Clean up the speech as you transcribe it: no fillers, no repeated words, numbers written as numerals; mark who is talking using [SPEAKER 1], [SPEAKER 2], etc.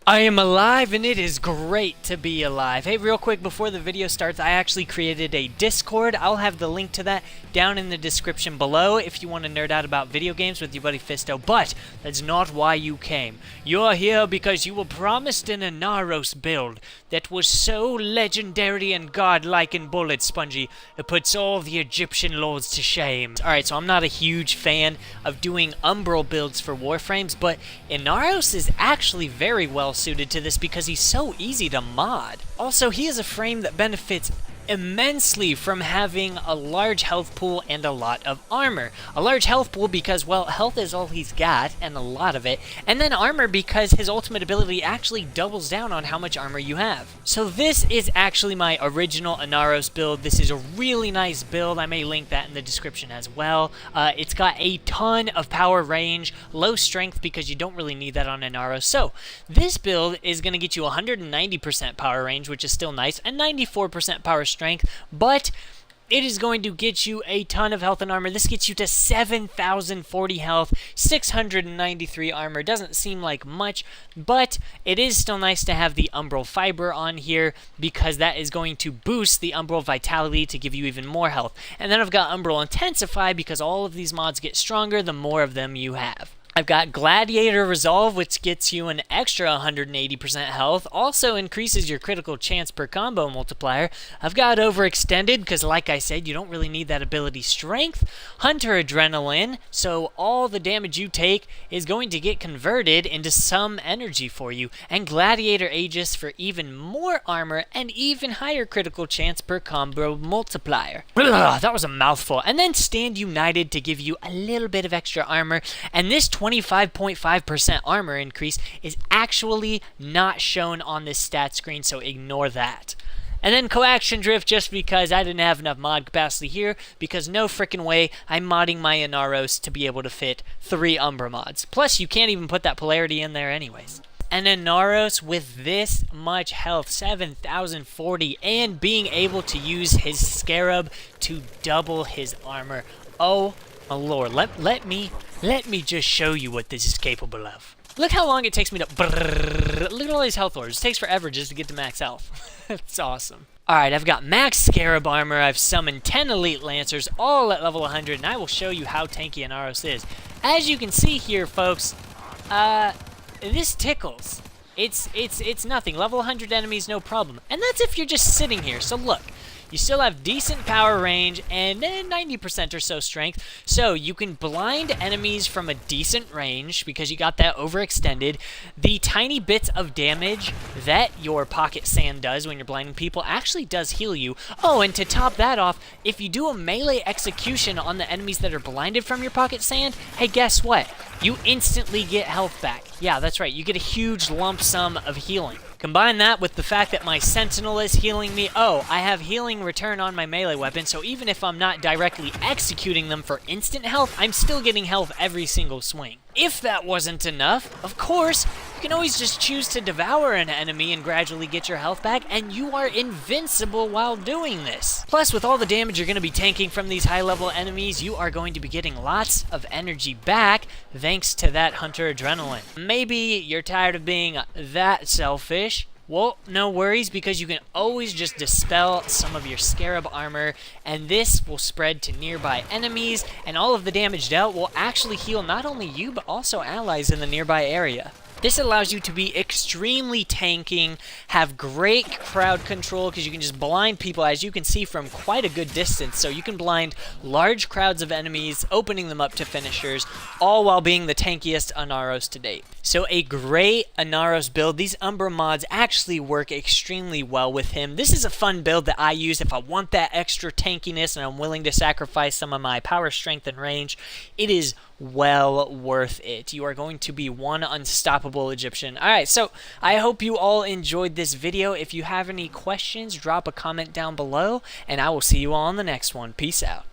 [SPEAKER 1] I am alive and it is great to be alive. Hey, real quick before the video starts, I actually created a Discord. I'll have the link to that down in the description below if you want to nerd out about video games with your buddy Fisto. But that's not why you came. You're here because you were promised an Inaros build that was so legendary and godlike and bullet spongy it puts all the Egyptian lords to shame. Alright, so I'm not a huge fan of doing umbral builds for Warframes, but Inaros is actually very well suited to this because he's so easy to mod. Also, he is a frame that benefits immensely from having a large health pool and a lot of armor. A large health pool because, well, health is all he's got and a lot of it, and then armor because his ultimate ability actually doubles down on how much armor you have. So this is actually my original Inaros build. This is a really nice build. I may link that in the description as well. It's got a ton of power range, low strength because you don't really need that on Inaros. So this build is going to get you 190% power range, which is still nice, and 94% power strength, but it is going to get you a ton of health and armor. This gets you to 7,040 health, 693 armor. Doesn't seem like much, but it is still nice to have the Umbral Fiber on here because that is going to boost the Umbral Vitality to give you even more health. And then I've got Umbral Intensify because all of these mods get stronger the more of them you have. I've got Gladiator Resolve, which gets you an extra 180% health, also increases your critical chance per combo multiplier. I've got Overextended, because like I said, you don't really need that ability strength. Hunter Adrenaline, so all the damage you take is going to get converted into some energy for you. And Gladiator Aegis for even more armor and even higher critical chance per combo multiplier. Ugh, that was a mouthful. And then Stand United to give you a little bit of extra armor, and this 25.5% armor increase is actually not shown on this stat screen, so ignore that. And then Coaction Drift just because I didn't have enough mod capacity here, because no frickin' way I'm modding my Inaros to be able to fit 3 Umbra mods. Plus, you can't even put that polarity in there anyways. And Inaros with this much health, 7,040, and being able to use his Scarab to double his armor. Oh my lord, let me just show you what this is capable of. Look how long it takes me to look at all these health orbs. It takes forever just to get to max health. It's awesome. Alright, I've got max Scarab armor, I've summoned 10 Elite Lancers, all at level 100, and I will show you how tanky Inaros is. As you can see here, folks, this tickles. It's nothing. Level 100 enemies, no problem. And that's if you're just sitting here. So look, you still have decent power range and 90% or so strength. So you can blind enemies from a decent range because you got that overextended. The tiny bits of damage that your pocket sand does when you're blinding people actually does heal you. Oh, and to top that off, if you do a melee execution on the enemies that are blinded from your pocket sand, hey, guess what? You instantly get health back. Yeah, that's right. You get a huge lump sum of healing. Combine that with the fact that my Sentinel is healing me. Oh, I have healing return on my melee weapon, so even if I'm not directly executing them for instant health, I'm still getting health every single swing. If that wasn't enough, of course, you can always just choose to devour an enemy and gradually get your health back, and you are invincible while doing this. Plus, with all the damage you're going to be tanking from these high-level enemies, you are going to be getting lots of energy back thanks to that Hunter Adrenaline. Maybe you're tired of being that selfish. Well, no worries, because you can always just dispel some of your Scarab armor, and this will spread to nearby enemies, and all of the damage dealt will actually heal not only you, but also allies in the nearby area. This allows you to be extremely tanking, have great crowd control because you can just blind people, as you can see, from quite a good distance. So you can blind large crowds of enemies, opening them up to finishers, all while being the tankiest Inaros to date. So a great Inaros build. These Umbra mods actually work extremely well with him. This is a fun build that I use if I want that extra tankiness and I'm willing to sacrifice some of my power, strength, and range. It is well worth it. You are going to be one unstoppable Egyptian. Alright, so I hope you all enjoyed this video. If you have any questions, drop a comment down below, and I will see you all on the next one. Peace out.